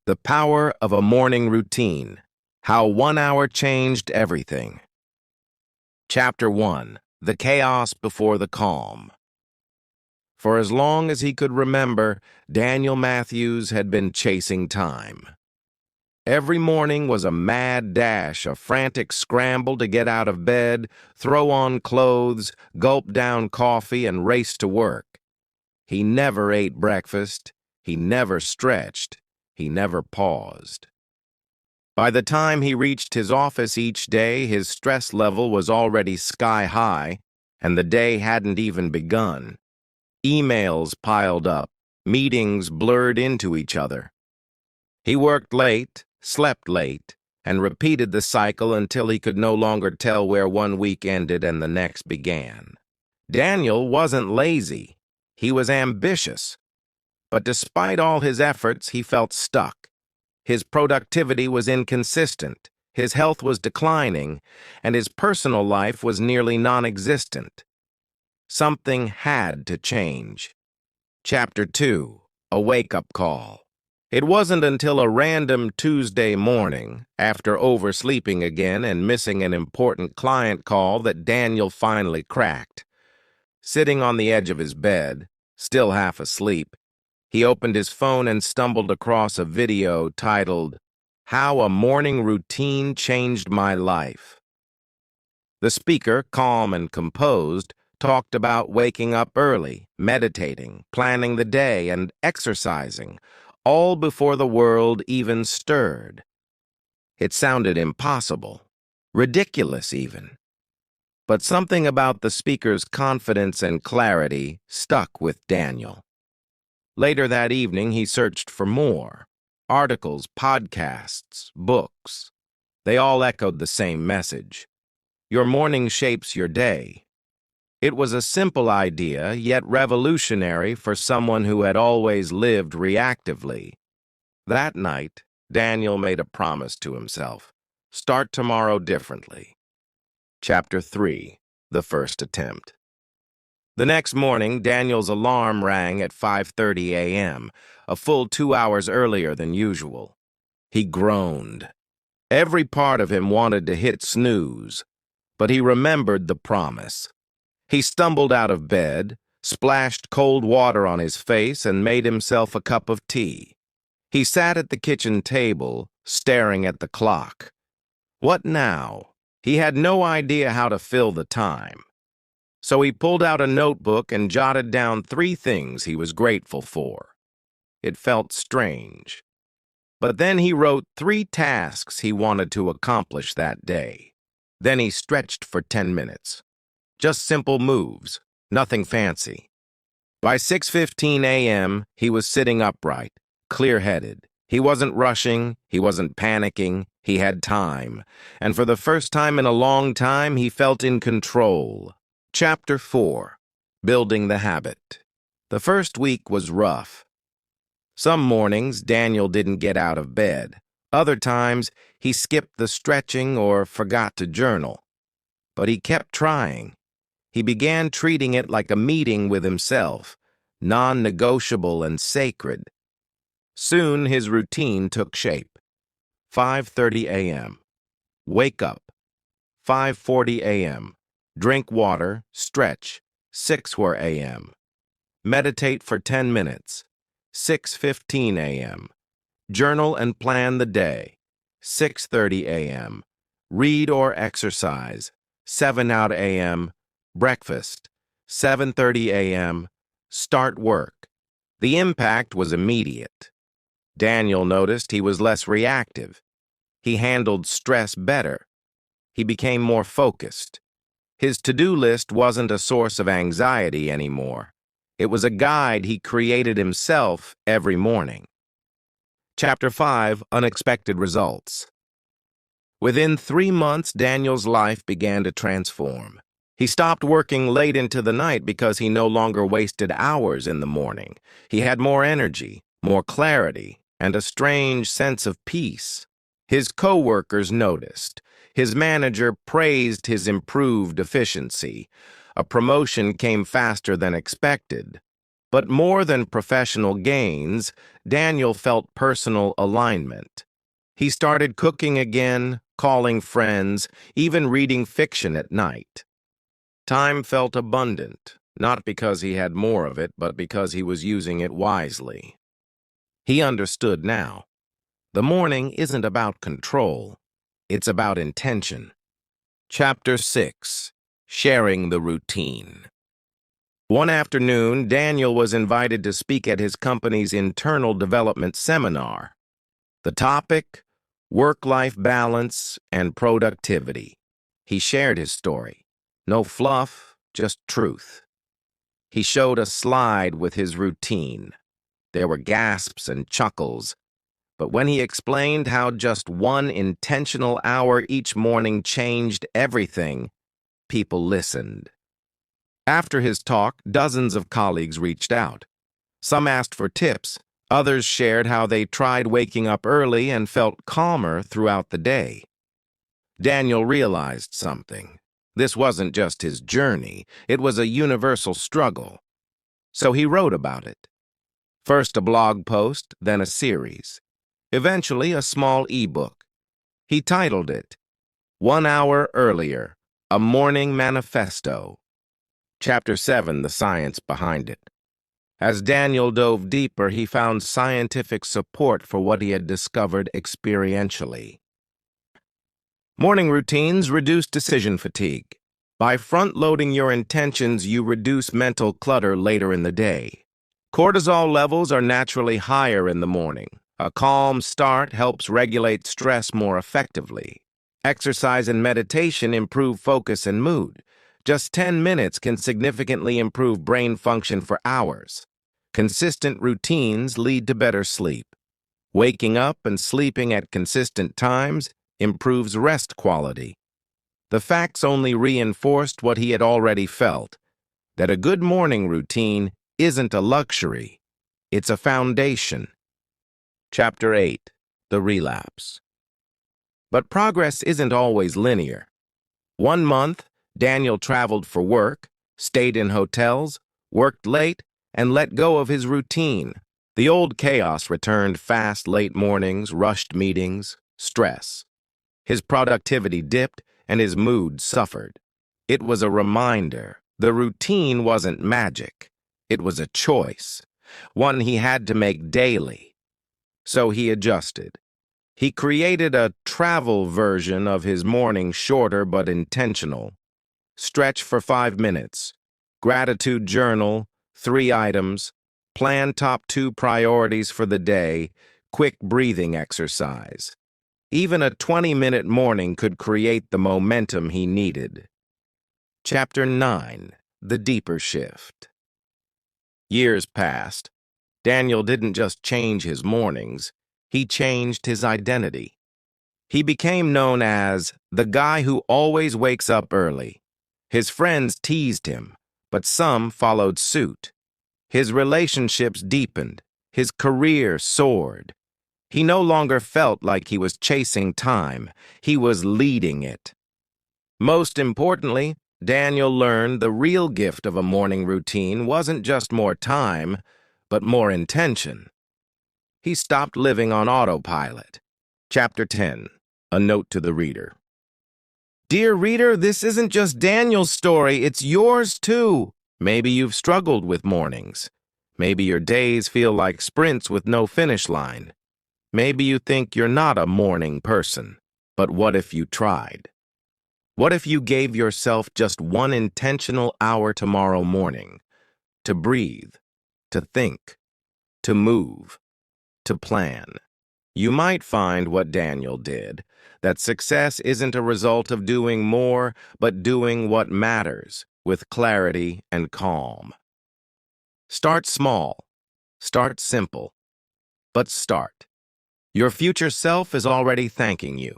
The Power of a Morning Routine. How 1 Hour Changed Everything. Chapter 1. The Chaos Before the Calm. For as long as he could remember, Daniel Matthews had been chasing time. Every morning was a mad dash, a frantic scramble to get out of bed, throw on clothes, gulp down coffee, and race to work. He never ate breakfast. He never stretched. He never paused. By the time he reached his office each day, his stress level was already sky high, and the day hadn't even begun. Emails piled up, meetings blurred into each other. He worked late, slept late, and repeated the cycle until he could no longer tell where one week ended and the next began. Daniel wasn't lazy. He was ambitious. But despite all his efforts, he felt stuck. His productivity was inconsistent, his health was declining, and his personal life was nearly non-existent. Something had to change. Chapter 2. A Wake-Up Call. It wasn't until a random Tuesday morning, after oversleeping again and missing an important client call, that Daniel finally cracked. Sitting on the edge of his bed, still half asleep, he opened his phone and stumbled across a video titled, "How a Morning Routine Changed My Life." The speaker, calm and composed, talked about waking up early, meditating, planning the day, and exercising, all before the world even stirred. It sounded impossible, ridiculous even. But something about the speaker's confidence and clarity stuck with Daniel. Later that evening, he searched for more. Articles, podcasts, books. They all echoed the same message. Your morning shapes your day. It was a simple idea, yet revolutionary for someone who had always lived reactively. That night, Daniel made a promise to himself. Start tomorrow differently. Chapter 3. The First Attempt. The next morning, Daniel's alarm rang at 5:30 a.m., a full 2 hours earlier than usual. He groaned. Every part of him wanted to hit snooze, but he remembered the promise. He stumbled out of bed, splashed cold water on his face, and made himself a cup of tea. He sat at the kitchen table, staring at the clock. What now? He had no idea how to fill the time. So he pulled out a notebook and jotted down 3 things he was grateful for. It felt strange. But then he wrote 3 tasks he wanted to accomplish that day. Then he stretched for 10 minutes. Just simple moves, nothing fancy. By 6:15 a.m., he was sitting upright, clear-headed. He wasn't rushing, he wasn't panicking, he had time. And for the first time in a long time, he felt in control. Chapter 4. Building the Habit. The first week was rough. Some mornings, Daniel didn't get out of bed. Other times, he skipped the stretching or forgot to journal. But he kept trying. He began treating it like a meeting with himself, non-negotiable and sacred. Soon, his routine took shape. 5:30 a.m. Wake up. 5:40 a.m. Drink water, stretch, 6:00 a.m. Meditate for 10 minutes, 6:15 a.m. Journal and plan the day, 6:30 a.m. Read or exercise, 7 a.m. Breakfast, 7:30 a.m. Start work. The impact was immediate. Daniel noticed he was less reactive. He handled stress better. He became more focused. His to-do list wasn't a source of anxiety anymore. It was a guide he created himself every morning. Chapter 5. Unexpected Results. Within 3 months, Daniel's life began to transform. He stopped working late into the night because he no longer wasted hours in the morning. He had more energy, more clarity, and a strange sense of peace. His co-workers noticed. His manager praised his improved efficiency. A promotion came faster than expected. But more than professional gains, Daniel felt personal alignment. He started cooking again, calling friends, even reading fiction at night. Time felt abundant, not because he had more of it, but because he was using it wisely. He understood now. The morning isn't about control. It's about intention. Chapter 6. Sharing the Routine. One afternoon, Daniel was invited to speak at his company's internal development seminar. The topic: work-life balance and productivity. He shared his story. No fluff, just truth. He showed a slide with his routine. There were gasps and chuckles, but when he explained how just one intentional hour each morning changed everything, people listened. After his talk, dozens of colleagues reached out. Some asked for tips. Others shared how they tried waking up early and felt calmer throughout the day. Daniel realized something. This wasn't just his journey, it was a universal struggle. So he wrote about it. First a blog post, then a series. Eventually a small ebook. He titled it, 1 Hour Earlier, A Morning Manifesto. Chapter 7, The Science Behind It. As Daniel dove deeper, he found scientific support for what he had discovered experientially. Morning routines reduce decision fatigue. By front-loading your intentions, you reduce mental clutter later in the day. Cortisol levels are naturally higher in the morning. A calm start helps regulate stress more effectively. Exercise and meditation improve focus and mood. Just 10 minutes can significantly improve brain function for hours. Consistent routines lead to better sleep. Waking up and sleeping at consistent times improves rest quality. The facts only reinforced what he had already felt, that a good morning routine isn't a luxury, it's a foundation. Chapter 8. The Relapse. But progress isn't always linear. 1 month, Daniel traveled for work, stayed in hotels, worked late, and let go of his routine. The old chaos returned: fast, late mornings, rushed meetings, stress. His productivity dipped, and his mood suffered. It was a reminder. The routine wasn't magic. It was a choice, one he had to make daily. So he adjusted. He created a travel version of his morning, shorter but intentional. Stretch for 5 minutes. Gratitude journal, 3 items. Plan top 2 priorities for the day. Quick breathing exercise. Even a 20-minute morning could create the momentum he needed. Chapter 9. The Deeper Shift. Years passed. Daniel didn't just change his mornings, he changed his identity. He became known as the guy who always wakes up early. His friends teased him, but some followed suit. His relationships deepened. His career soared. He no longer felt like he was chasing time. He was leading it. Most importantly, Daniel learned the real gift of a morning routine wasn't just more time, but more intention. He stopped living on autopilot. Chapter 10. A Note to the Reader. Dear reader, this isn't just Daniel's story, it's yours too. Maybe you've struggled with mornings. Maybe your days feel like sprints with no finish line. Maybe you think you're not a morning person. But what if you tried? What if you gave yourself just 1 intentional hour tomorrow morning to breathe, to think, to move, to plan? You might find what Daniel did, that success isn't a result of doing more, but doing what matters with clarity and calm. Start small, start simple, but start. Your future self is already thanking you.